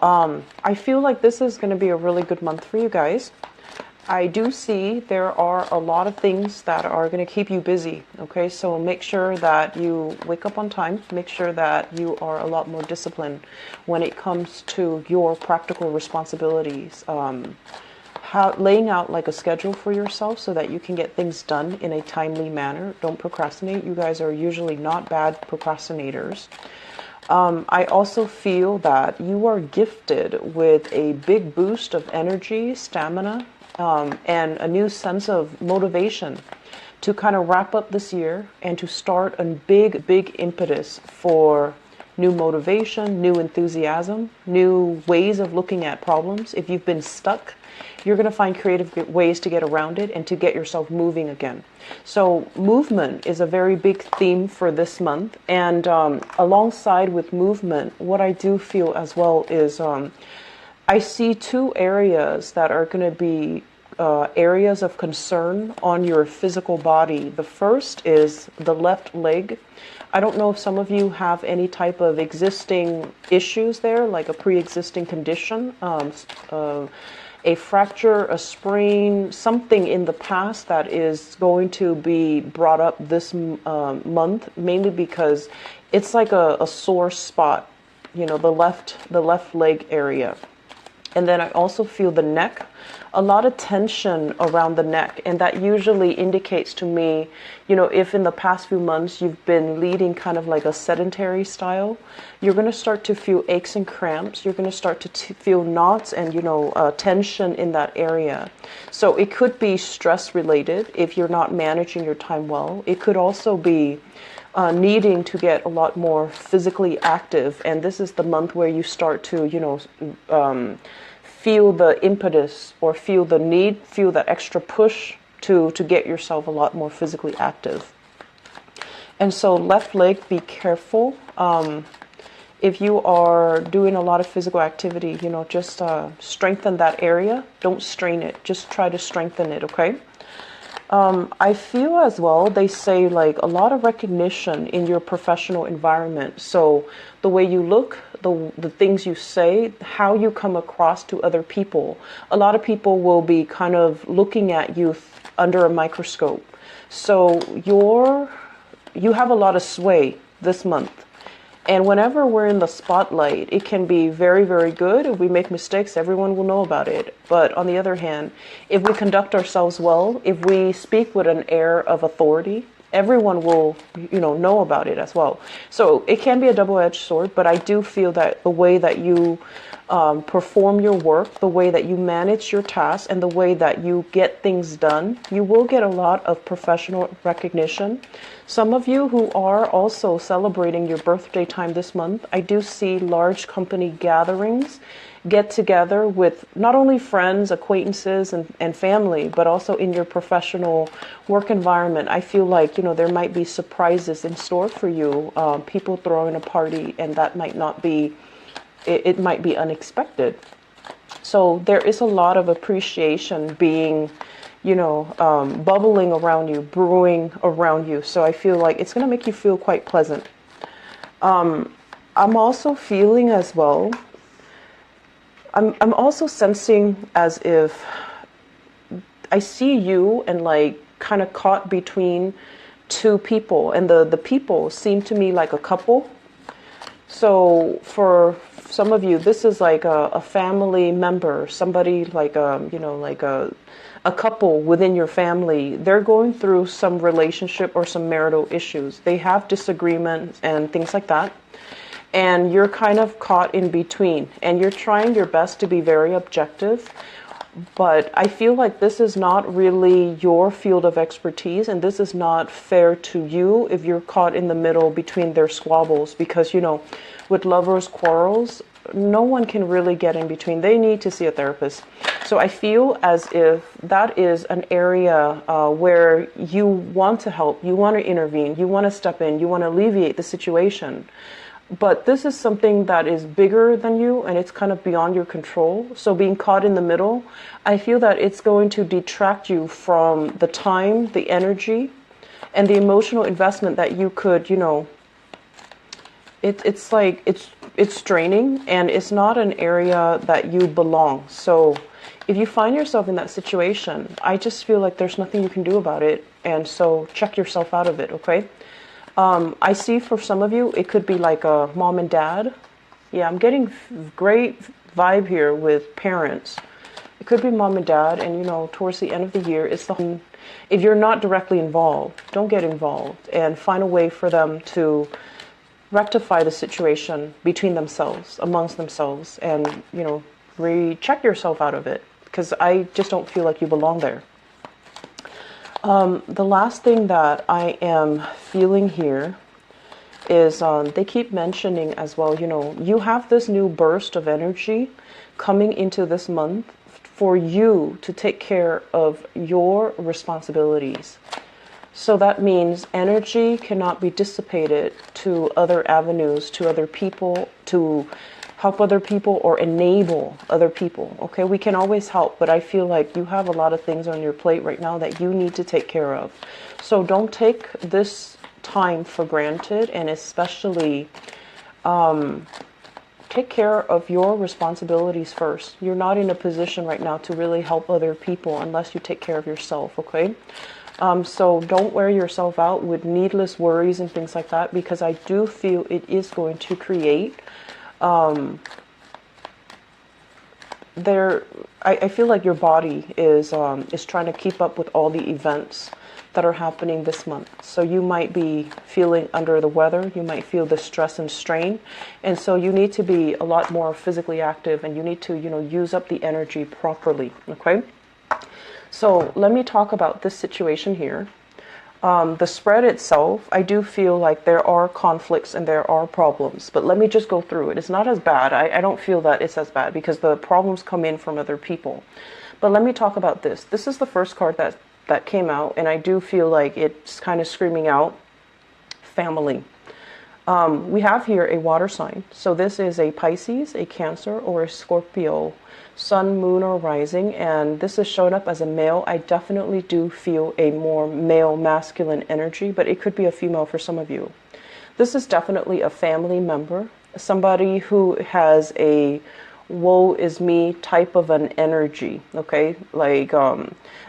I feel like this is going to be a really good month for you guys. I do see there are a lot of things that are going to keep you busy. Okay, so make sure that you wake up on time. Make sure that you are a lot more disciplined when it comes to your practical responsibilities. Laying out like a schedule for yourself so that you can get things done in a timely manner. Don't procrastinate. You guys are usually not bad procrastinators. I also feel that you are gifted with a big boost of energy, stamina, and a new sense of motivation to kind of wrap up this year and to start a big impetus for new motivation, new enthusiasm, new ways of looking at problems. If you've been stuck, you're going to find creative ways to get around it and to get yourself moving again. So movement is a very big theme for this month. And alongside with movement, what I do feel as well is I see two areas that are going to be areas of concern on your physical body. The first is the left leg. I don't know if some of you have any type of existing issues there, like a pre-existing condition, a fracture, a sprain, something in the past that is going to be brought up this month, mainly because it's like a sore spot, you know, the left leg area. And then I also feel the neck, a lot of tension around the neck. And that usually indicates to me, you know, if in the past few months you've been leading kind of like a sedentary style, you're going to start to feel aches and cramps. You're going to start to feel knots and, you know, tension in that area. So it could be stress related if you're not managing your time well. It could also be needing to get a lot more physically active. And this is the month where you start to, you know, feel the impetus or feel the need, feel that extra push to get yourself a lot more physically active. And so left leg, be careful. If you are doing a lot of physical activity, you know, just strengthen that area. Don't strain it. Just try to strengthen it, okay? I feel as well, they say like a lot of recognition in your professional environment. So the way you look, the things you say, how you come across to other people. A lot of people will be kind of looking at you under a microscope. So you have a lot of sway this month. And whenever we're in the spotlight, it can be very, very good. If we make mistakes, everyone will know about it. But on the other hand, if we conduct ourselves well, if we speak with an air of authority, everyone will, you know about it as well. So it can be a double-edged sword, but I do feel that the way that you perform your work, the way that you manage your tasks, and the way that you get things done, you will get a lot of professional recognition. Some of you who are also celebrating your birthday time this month, I do see large company gatherings, get together with not only friends, acquaintances, and family, but also in your professional work environment. I feel like, you know, there might be surprises in store for you, people throwing a party, and that might not be, it might be unexpected. So there is a lot of appreciation being, you know, bubbling around you, brewing around you. So I feel like it's going to make you feel quite pleasant. I'm also feeling as well, I'm also sensing as if I see you and like kind of caught between two people, and the people seem to me like a couple. So for some of you, this is like a family member, somebody like you know, like a couple within your family. They're going through some relationship or some marital issues. They have disagreements and things like that. And you're kind of caught in between, and you're trying your best to be very objective. But I feel like this is not really your field of expertise, and this is not fair to you if you're caught in the middle between their squabbles, because, you know, with lovers' quarrels, no one can really get in between. They need to see a therapist. So I feel as if that is an area where you want to help, you want to intervene, you want to step in, you want to alleviate the situation. But this is something that is bigger than you, and it's kind of beyond your control. So being caught in the middle, I feel that it's going to detract you from the time, the energy, and the emotional investment that you could, you know, It's like it's draining, and it's not an area that you belong. So if you find yourself in that situation, I just feel like there's nothing you can do about it, and so check yourself out of it. Okay. I see for some of you it could be like a mom and dad. Yeah, I'm getting great vibe here with parents. It could be mom and dad, and towards the end of the year, it's the if you're not directly involved, don't get involved, and find a way for them to rectify the situation between themselves, amongst themselves, and recheck yourself out of it, because I just don't feel like you belong there. The last thing that I am feeling here is they keep mentioning as well, you have this new burst of energy coming into this month for you to take care of your responsibilities. So that means energy cannot be dissipated to other avenues, to other people, to help other people or enable other people. Okay, we can always help, but I feel like you have a lot of things on your plate right now that you need to take care of. So don't take this time for granted, and especially take care of your responsibilities first. You're not in a position right now to really help other people unless you take care of yourself, okay? So don't wear yourself out with needless worries and things like that, because I do feel it is going to create I feel like your body is trying to keep up with all the events that are happening this month. So you might be feeling under the weather, you might feel the stress and strain, and so you need to be a lot more physically active, and you need to use up the energy properly. Okay, so let me talk about this situation here. The spread itself, I do feel like there are conflicts and there are problems, but let me just go through it. It's not as bad. I don't feel that it's as bad because the problems come in from other people. But let me talk about this. This is the first card that came out, and I do feel like it's kind of screaming out family. We have here a water sign. So this is a Pisces, a Cancer, or a Scorpio, sun, moon, or rising, and this is showing up as a male. I definitely do feel a more male masculine energy, but it could be a female for some of you. This is definitely a family member, somebody who has a woe is me type of an energy. Okay, like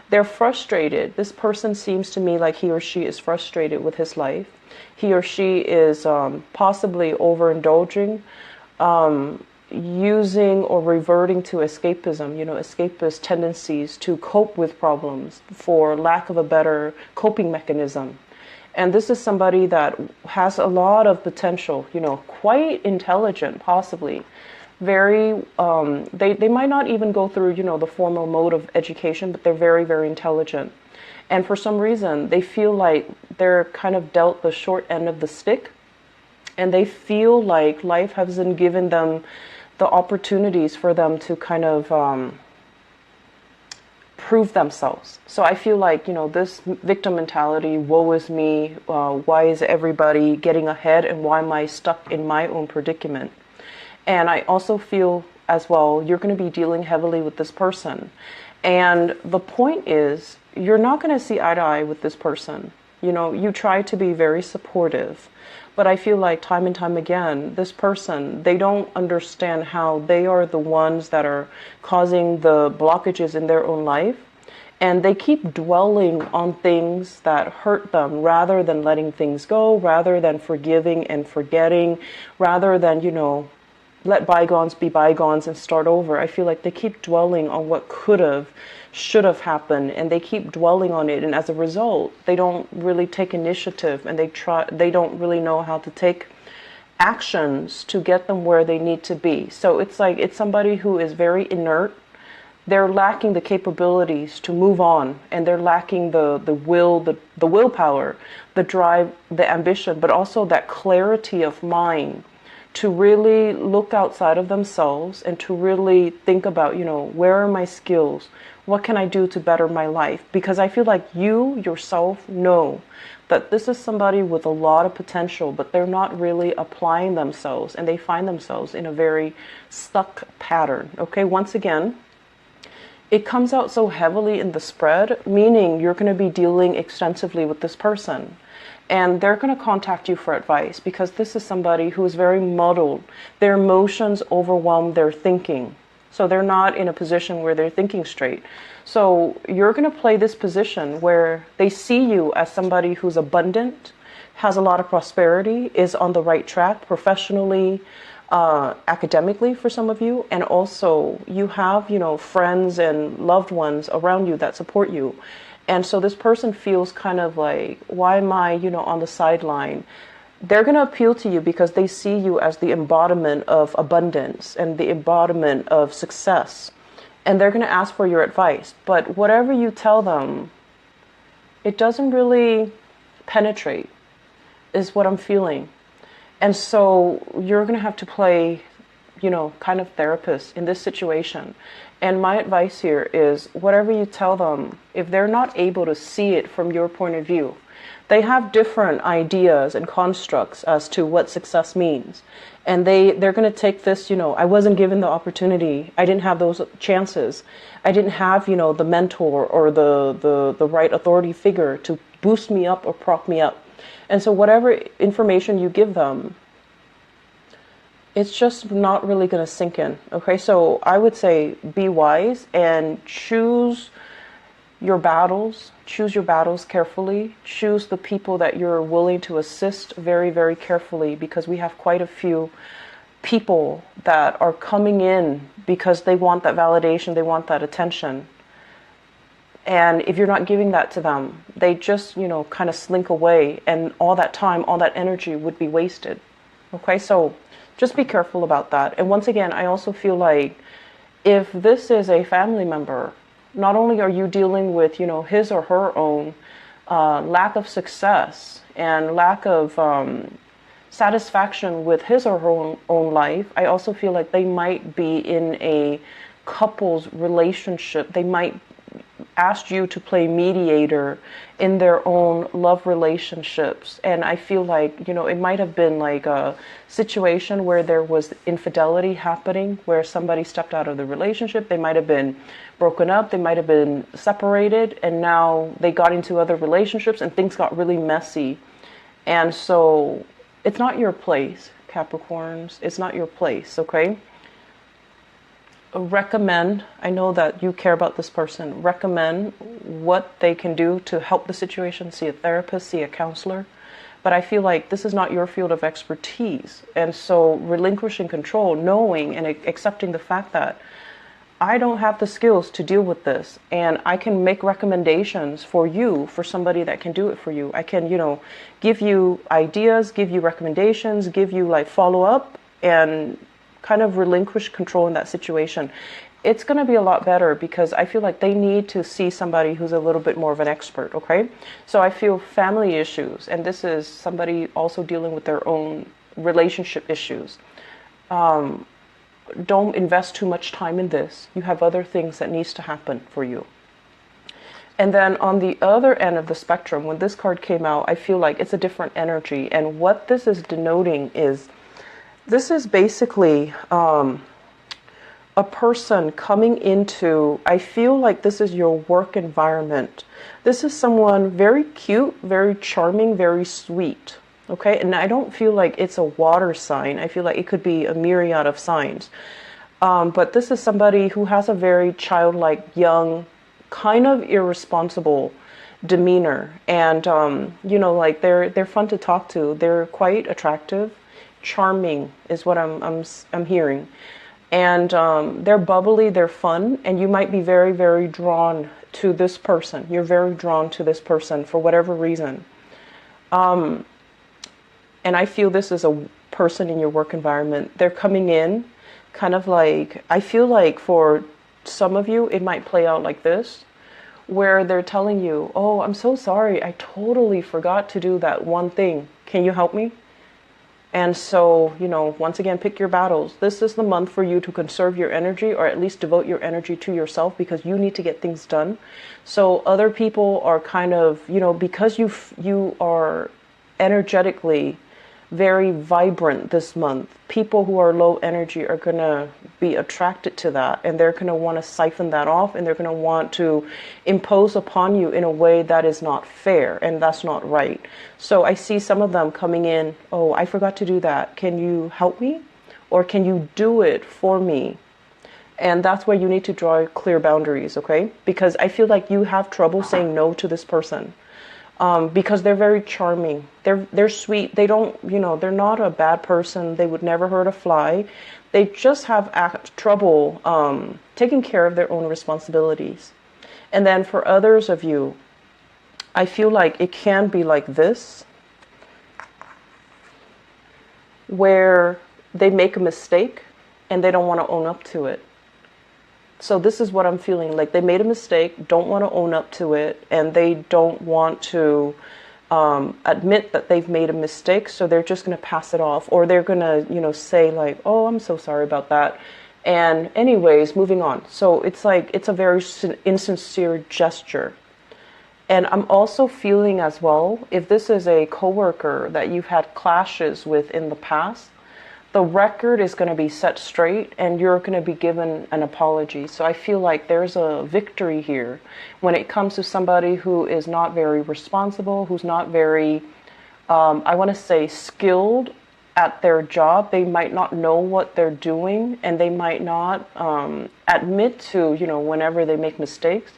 they're frustrated. This person seems to me like he or she is frustrated with his life. He or she is possibly overindulging, using or reverting to escapism, escapist tendencies to cope with problems for lack of a better coping mechanism. And this is somebody that has a lot of potential, quite intelligent, possibly. Very, they might not even go through, the formal mode of education, but they're very, very intelligent. And for some reason, they feel like they're kind of dealt the short end of the stick, and they feel like life hasn't given them the opportunities for them to kind of prove themselves. So I feel like, this victim mentality, woe is me, why is everybody getting ahead, and why am I stuck in my own predicament? And I also feel as well, you're going to be dealing heavily with this person. And the point is, you're not going to see eye to eye with this person. You try to be very supportive, but I feel like time and time again, this person, they don't understand how they are the ones that are causing the blockages in their own life. And they keep dwelling on things that hurt them rather than letting things go, rather than forgiving and forgetting, rather than, let bygones be bygones and start over. I feel like they keep dwelling on what could have, should have happened, and they keep dwelling on it, and as a result, they don't really take initiative, and they don't really know how to take actions to get them where they need to be. So it's like it's somebody who is very inert. They're lacking the capabilities to move on, and they're lacking the will, the willpower, the drive, the ambition, but also that clarity of mind to really look outside of themselves and to really think about, where are my skills? What can I do to better my life? Because I feel like you yourself know that this is somebody with a lot of potential, but they're not really applying themselves, and they find themselves in a very stuck pattern. Okay, once again, it comes out so heavily in the spread, meaning you're going to be dealing extensively with this person. and they're going to contact you for advice because this is somebody who is very muddled. Their emotions overwhelm their thinking. So they're not in a position where they're thinking straight. So you're going to play this position where they see you as somebody who's abundant, has a lot of prosperity, is on the right track professionally, academically for some of you, and also you have, friends and loved ones around you that support you. And so this person feels kind of like, why am I, on the sideline? They're going to appeal to you because they see you as the embodiment of abundance and the embodiment of success. And they're going to ask for your advice. But whatever you tell them, it doesn't really penetrate, is what I'm feeling. And so you're going to have to play, kind of therapist in this situation. And my advice here is whatever you tell them, if they're not able to see it from your point of view, they have different ideas and constructs as to what success means. And they're going to take this, I wasn't given the opportunity. I didn't have those chances. I didn't have, the mentor or the right authority figure to boost me up or prop me up. And so whatever information you give them, it's just not really going to sink in. Okay, so I would say be wise and choose your battles. Choose your battles carefully. Choose the people that you're willing to assist very, very carefully, because we have quite a few people that are coming in because they want that validation, they want that attention. And if you're not giving that to them, they just, kind of slink away, and all that time, all that energy would be wasted. Okay, so just be careful about that. And once again, I also feel like if this is a family member, not only are you dealing with, his or her own lack of success and lack of satisfaction with his or her own life, I also feel like they might be in a couple's relationship. They might ask you to play mediator in their own love relationships. And I feel like, it might have been like a situation where there was infidelity happening, where somebody stepped out of the relationship. They might have been broken up. They might have been separated. And now they got into other relationships and things got really messy. And so it's not your place, Capricorns. It's not your place, okay? Recommend, I know that you care about this person, recommend what they can do to help the situation. See a therapist, see a counselor. But I feel like this is not your field of expertise. And so relinquishing control, knowing and accepting the fact that I don't have the skills to deal with this, and I can make recommendations for you, for somebody that can do it for you. I can, give you ideas, give you recommendations, give you like follow up, and kind of relinquish control in that situation. It's going to be a lot better because I feel like they need to see somebody who's a little bit more of an expert, okay? So I feel family issues, and this is somebody also dealing with their own relationship issues. Don't invest too much time in this. You have other things that needs to happen for you. And then on the other end of the spectrum, when this card came out, I feel like it's a different energy. And what this is denoting is, this is basically a person coming into, I feel like this is your work environment. This is someone very cute, very charming, very sweet. Okay, and I don't feel like it's a water sign. I feel like it could be a myriad of signs. But this is somebody who has a very childlike, young, kind of irresponsible demeanor. And, like they're fun to talk to. They're quite attractive. Charming is what I'm hearing. And they're bubbly, they're fun, and you might be very, very drawn to this person. You're very drawn to this person for whatever reason. And I feel this is a person in your work environment. They're coming in kind of like, I feel like for some of you, it might play out like this, where they're telling you, oh, I'm so sorry, I totally forgot to do that one thing. Can you help me? And so, once again, pick your battles. This is the month for you to conserve your energy, or at least devote your energy to yourself, because you need to get things done. So other people are kind of, because you are energetically very vibrant this month. People who are low energy are going to be attracted to that, and they're going to want to siphon that off, and they're going to want to impose upon you in a way that is not fair, and that's not right. So I see some of them coming in, oh, I forgot to do that. Can you help me? Or can you do it for me? And that's where you need to draw clear boundaries, okay? Because I feel like you have trouble saying no to this person. Because they're very charming. They're sweet. They don't, they're not a bad person. They would never hurt a fly. They just have trouble taking care of their own responsibilities. And then for others of you, I feel like it can be like this, where they make a mistake and they don't want to own up to it. So this is what I'm feeling, like they made a mistake, don't want to own up to it, and they don't want to admit that they've made a mistake, so they're just going to pass it off, or they're going to, say like, oh, I'm so sorry about that. And anyways, moving on. So it's like, it's a very insincere gesture. And I'm also feeling as well, if this is a coworker that you've had clashes with in the past, the record is going to be set straight and you're going to be given an apology. So I feel like there's a victory here when it comes to somebody who is not very responsible, who's not very, I want to say, skilled at their job. They might not know what they're doing, and they might not admit to, whenever they make mistakes.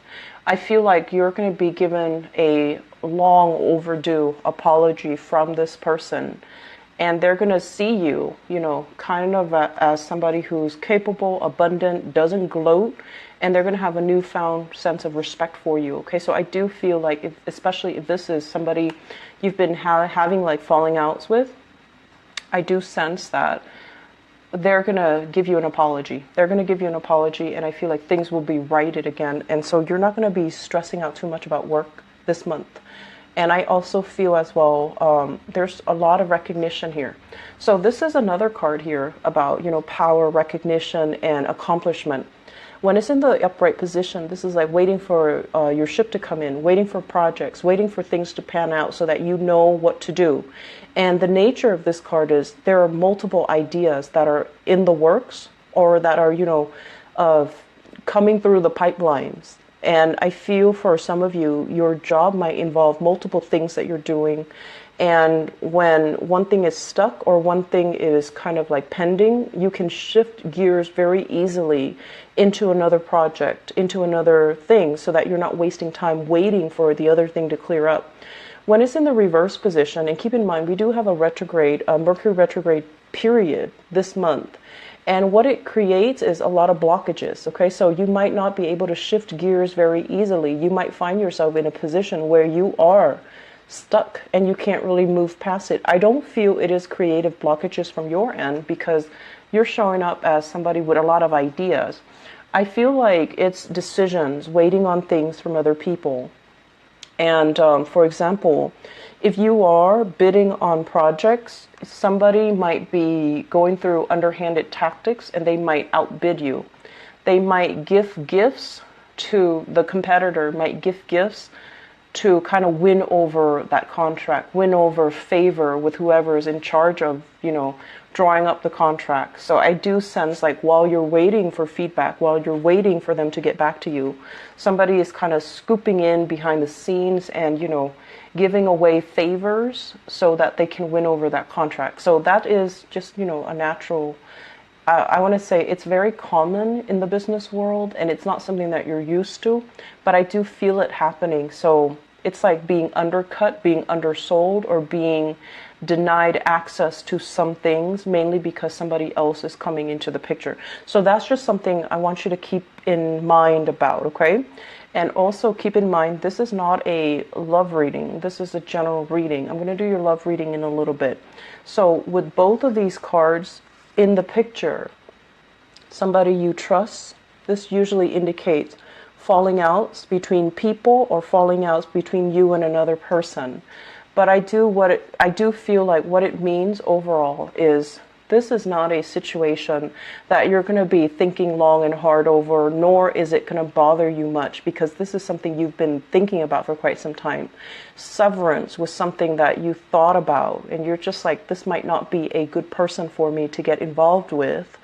I feel like you're going to be given a long overdue apology from this person. And they're going to see you, kind of as somebody who's capable, abundant, doesn't gloat, and they're going to have a newfound sense of respect for you. Okay, so I do feel like, especially if this is somebody you've been having like falling outs with, I do sense that they're going to give you an apology. They're going to give you an apology, and I feel like things will be righted again. And so you're not going to be stressing out too much about work this month. And I also feel as well, there's a lot of recognition here. So this is another card here about, power, recognition, and accomplishment. When it's in the upright position, this is like waiting for your ship to come in, waiting for projects, waiting for things to pan out so that you know what to do. And the nature of this card is there are multiple ideas that are in the works, or that are, coming through the pipelines. And I feel for some of you, your job might involve multiple things that you're doing. And when one thing is stuck or one thing is kind of like pending, you can shift gears very easily into another project, into another thing, so that you're not wasting time waiting for the other thing to clear up. When it's in the reverse position, and keep in mind, we do have a retrograde, Mercury retrograde period this month. And what it creates is a lot of blockages, okay? So you might not be able to shift gears very easily. You might find yourself in a position where you are stuck and you can't really move past it. I don't feel it is creative blockages from your end, because you're showing up as somebody with a lot of ideas. I feel like it's decisions, waiting on things from other people. And for example, if you are bidding on projects, somebody might be going through underhanded tactics and they might outbid you. They might give gifts to the competitor, might give gifts to kind of win over that contract, win over favor with whoever is in charge of, drawing up the contract. So I do sense like while you're waiting for feedback, while you're waiting for them to get back to you, somebody is kind of scooping in behind the scenes and, giving away favors so that they can win over that contract. So that is just, a natural, I want to say it's very common in the business world, and it's not something that you're used to, but I do feel it happening. So it's like being undercut, being undersold, or being denied access to some things, mainly because somebody else is coming into the picture. So that's just something I want you to keep in mind about, okay? And also keep in mind, this is not a love reading. This is a general reading. I'm going to do your love reading in a little bit. So with both of these cards in the picture, somebody you trust, this usually indicates falling outs between people or falling outs between you and another person. But I do feel like what it means overall is this is not a situation that you're going to be thinking long and hard over, nor is it going to bother you much, because this is something you've been thinking about for quite some time. Severance was something that you thought about, and you're just like, this might not be a good person for me to get involved with.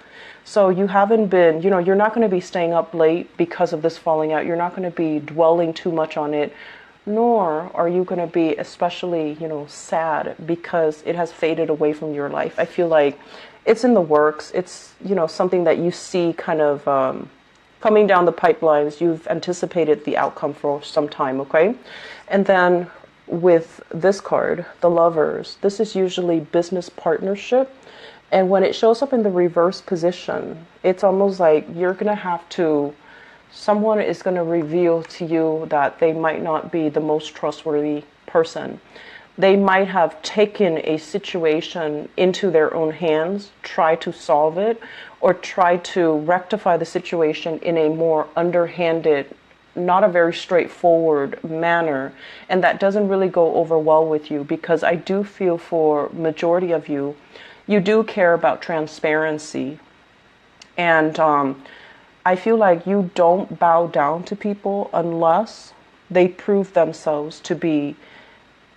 So you haven't been, you're not going to be staying up late because of this falling out. You're not going to be dwelling too much on it, nor are you going to be especially, sad because it has faded away from your life. I feel like it's in the works. It's, something that you see kind of coming down the pipelines. You've anticipated the outcome for some time, okay? And then with this card, the Lovers, this is usually business partnership. And when it shows up in the reverse position, it's almost like you're going to have to, someone is going to reveal to you that they might not be the most trustworthy person. They might have taken a situation into their own hands, try to solve it, or try to rectify the situation in a more underhanded, not a very straightforward manner. And that doesn't really go over well with you, because I do feel for majority of you, you do care about transparency. And I feel like you don't bow down to people unless they prove themselves to be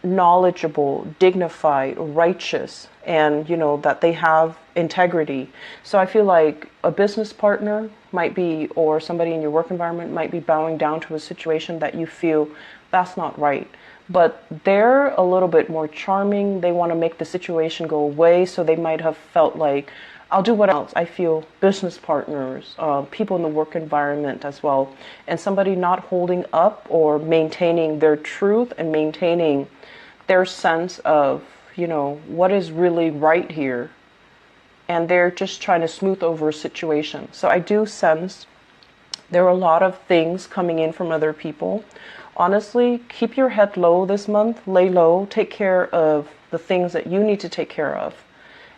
knowledgeable, dignified, righteous, and that they have integrity. So I feel like a business partner might be, or somebody in your work environment might be bowing down to a situation that you feel that's not right. But they're a little bit more charming. They want to make the situation go away. So they might have felt like, I'll do what else. I feel business partners, people in the work environment as well. And somebody not holding up or maintaining their truth and maintaining their sense of, what is really right here. And they're just trying to smooth over a situation. So I do sense there are a lot of things coming in from other people. Honestly, keep your head low this month, lay low, take care of the things that you need to take care of.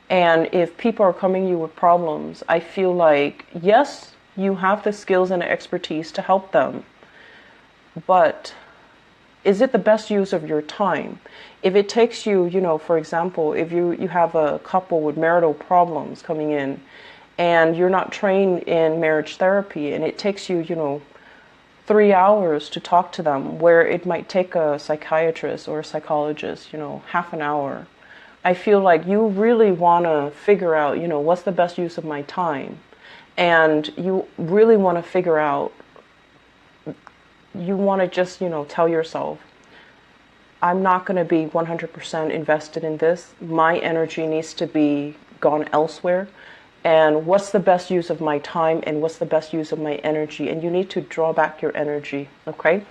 And if people are coming to you with problems, I feel like, yes, you have the skills and the expertise to help them, but is it the best use of your time? If it takes you, for example, if you have a couple with marital problems coming in and you're not trained in marriage therapy, and it takes you, 3 hours to talk to them, where it might take a psychiatrist or a psychologist, half an hour. I feel like you really want to figure out, what's the best use of my time? And you really want to figure out, you want to just, tell yourself, I'm not going to be 100% invested in this. My energy needs to be gone elsewhere. And what's the best use of my time, and what's the best use of my energy? And you need to draw back your energy, okay?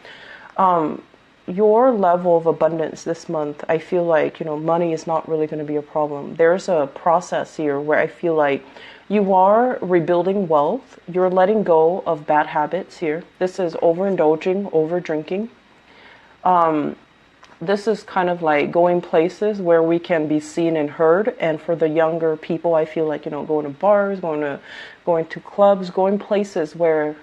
Your level of abundance this month, I feel like, money is not really going to be a problem. There's a process here where I feel like you are rebuilding wealth. You're letting go of bad habits here. This is overindulging, over drinking. This is kind of like going places where we can be seen and heard. And for the younger people, I feel like, going to bars, going to clubs, going places where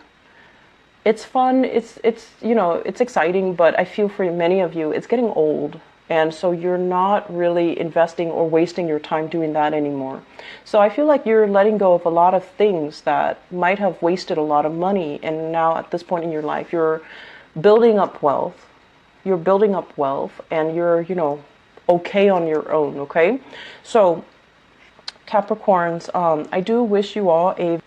it's fun, it's exciting, but I feel for many of you, it's getting old. And so you're not really investing or wasting your time doing that anymore. So I feel like you're letting go of a lot of things that might have wasted a lot of money. And now at this point in your life, you're building up wealth. You're building up wealth, and you're, okay on your own, okay? So Capricorns, I do wish you all a